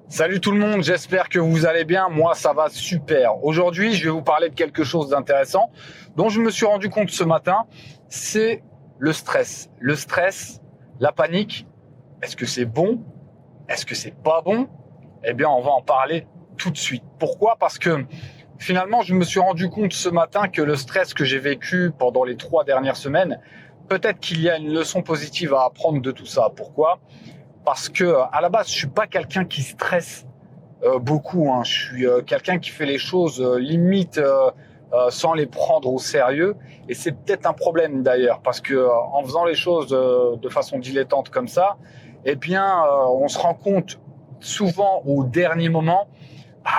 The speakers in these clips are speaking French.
Salut tout le monde, j'espère que vous allez bien. Moi, ça va super. Aujourd'hui, je vais vous parler de quelque chose d'intéressant dont je me suis rendu compte ce matin. C'est le stress. Le stress, la panique. Est-ce que c'est bon? Est-ce que c'est pas bon? Eh bien, on va en parler tout de suite. Pourquoi? Parce que finalement, je me suis rendu compte ce matin que le stress que j'ai vécu pendant les 3 dernières semaines, peut-être qu'il y a une leçon positive à apprendre de tout ça. Pourquoi? Parce que à la base, je suis pas quelqu'un qui stresse beaucoup. Je suis quelqu'un qui fait les choses limite sans les prendre au sérieux. Et c'est peut-être un problème d'ailleurs, parce que en faisant les choses de façon dilettante comme ça, eh bien, on se rend compte souvent au dernier moment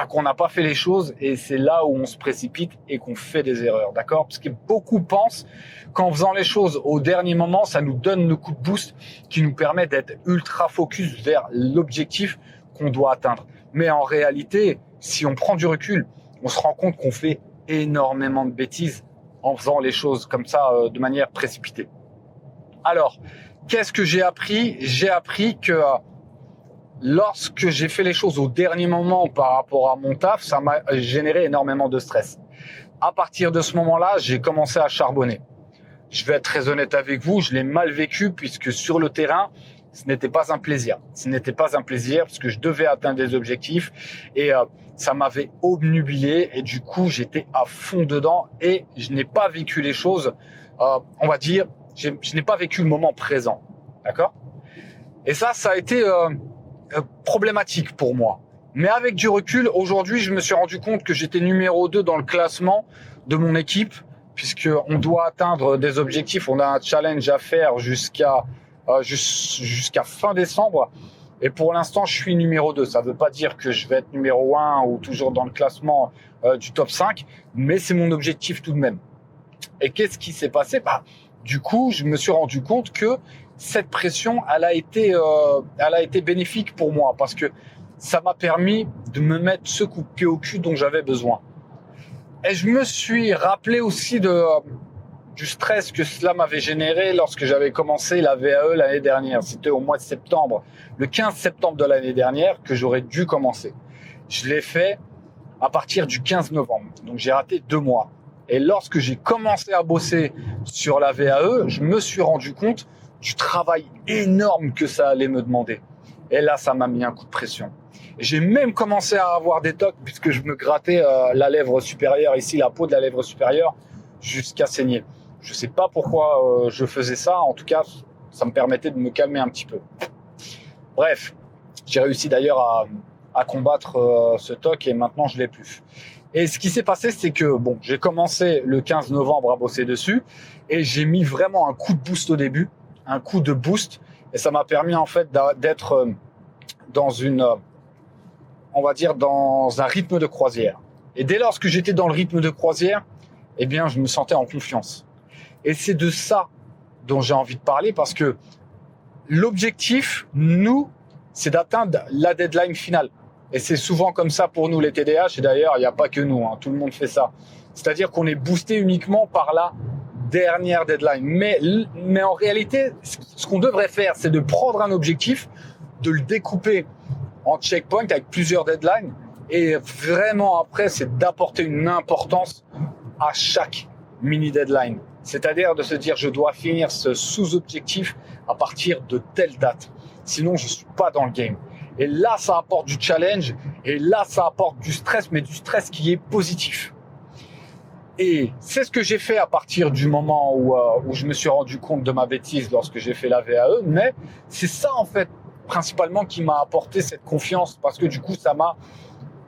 qu'on n'a pas fait les choses, et c'est là où on se précipite et qu'on fait des erreurs, d'accord? Parce que beaucoup pensent qu'en faisant les choses au dernier moment, ça nous donne le coup de boost qui nous permet d'être ultra focus vers l'objectif qu'on doit atteindre. Mais en réalité, si on prend du recul, on se rend compte qu'on fait énormément de bêtises en faisant les choses comme ça de manière précipitée. Alors, qu'est-ce que j'ai appris? J'ai appris que lorsque j'ai fait les choses au dernier moment par rapport à mon taf, ça m'a généré énormément de stress. À partir de ce moment-là, j'ai commencé à charbonner. Je vais être très honnête avec vous, je l'ai mal vécu puisque sur le terrain, ce n'était pas un plaisir. Ce n'était pas un plaisir parce que je devais atteindre des objectifs et ça m'avait obnubilé et du coup, j'étais à fond dedans et je n'ai pas vécu les choses, on va dire, je n'ai pas vécu le moment présent. D'accord? Et ça a été problématique pour moi. Mais avec du recul, aujourd'hui, je me suis rendu compte que j'étais numéro 2 dans le classement de mon équipe, puisqu'on doit atteindre des objectifs. On a un challenge à faire jusqu'à fin décembre. Et pour l'instant, je suis numéro 2. Ça ne veut pas dire que je vais être numéro 1 ou toujours dans le classement du top 5, mais c'est mon objectif tout de même. Et qu'est-ce qui s'est passé? Du coup, je me suis rendu compte que cette pression, elle a été bénéfique pour moi parce que ça m'a permis de me mettre ce coup de pied au cul dont j'avais besoin. Et je me suis rappelé aussi du stress que cela m'avait généré lorsque j'avais commencé la VAE l'année dernière. C'était au mois de septembre, le 15 septembre de l'année dernière que j'aurais dû commencer. Je l'ai fait à partir du 15 novembre. Donc j'ai raté 2 mois. Et lorsque j'ai commencé à bosser sur la VAE, je me suis rendu compte du travail énorme que ça allait me demander. Et là, ça m'a mis un coup de pression. J'ai même commencé à avoir des tocs puisque je me grattais la lèvre supérieure, ici la peau de la lèvre supérieure, jusqu'à saigner. Je ne sais pas pourquoi je faisais ça. En tout cas, ça me permettait de me calmer un petit peu. Bref, j'ai réussi d'ailleurs à combattre ce toc et maintenant je l'ai plus. Et ce qui s'est passé, c'est que j'ai commencé le 15 novembre à bosser dessus et j'ai mis vraiment un coup de boost au début, un coup de boost, et ça m'a permis en fait d'être dans on va dire dans un rythme de croisière. Et dès lors que j'étais dans le rythme de croisière, eh bien je me sentais en confiance. Et c'est de ça dont j'ai envie de parler parce que l'objectif, nous, c'est d'atteindre la deadline finale. Et c'est souvent comme ça pour nous les TDAH, et d'ailleurs il n'y a pas que nous, tout le monde fait ça. C'est-à-dire qu'on est boosté uniquement par la dernière deadline. Mais en réalité, ce qu'on devrait faire, c'est de prendre un objectif, de le découper en checkpoint avec plusieurs deadlines, et vraiment après, c'est d'apporter une importance à chaque mini deadline. C'est-à-dire de se dire, je dois finir ce sous-objectif à partir de telle date. Sinon, je ne suis pas dans le game. Et là, ça apporte du challenge. Et là, ça apporte du stress, mais du stress qui est positif. Et c'est ce que j'ai fait à partir du moment où je me suis rendu compte de ma bêtise lorsque j'ai fait la VAE. Mais c'est ça, en fait, principalement, qui m'a apporté cette confiance. Parce que du coup, ça m'a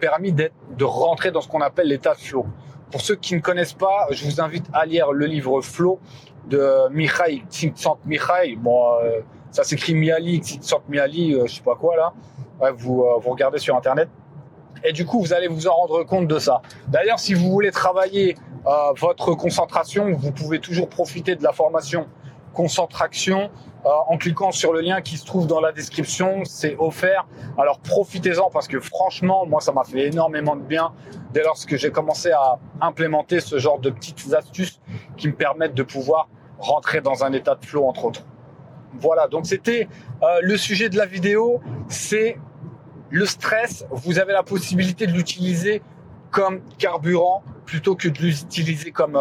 permis de rentrer dans ce qu'on appelle l'état de flow. Pour ceux qui ne connaissent pas, je vous invite à lire le livre Flow de Mihaly Csikszentmihalyi. Ça s'écrit Mihaly Csikszentmihalyi, je sais pas quoi là. Ouais, vous regardez sur internet. Et du coup, vous allez vous en rendre compte de ça. D'ailleurs, si vous voulez travailler votre concentration, vous pouvez toujours profiter de la formation concentration en cliquant sur le lien qui se trouve dans la description. C'est offert. Alors profitez-en parce que franchement, moi, ça m'a fait énormément de bien dès lors que j'ai commencé à implémenter ce genre de petites astuces qui me permettent de pouvoir rentrer dans un état de flow, entre autres. Voilà, donc c'était le sujet de la vidéo. C'est Le stress, vous avez la possibilité de l'utiliser comme carburant plutôt que de l'utiliser comme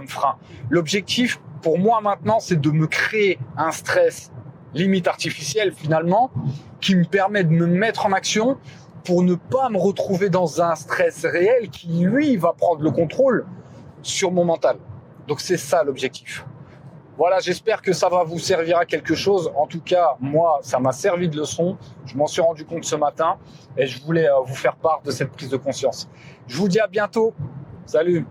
frein. L'objectif pour moi maintenant, c'est de me créer un stress limite artificiel finalement, qui me permet de me mettre en action pour ne pas me retrouver dans un stress réel qui, lui, va prendre le contrôle sur mon mental. Donc c'est ça l'objectif. Voilà, j'espère que ça va vous servir à quelque chose. En tout cas, moi, ça m'a servi de leçon. Je m'en suis rendu compte ce matin et je voulais vous faire part de cette prise de conscience. Je vous dis à bientôt. Salut!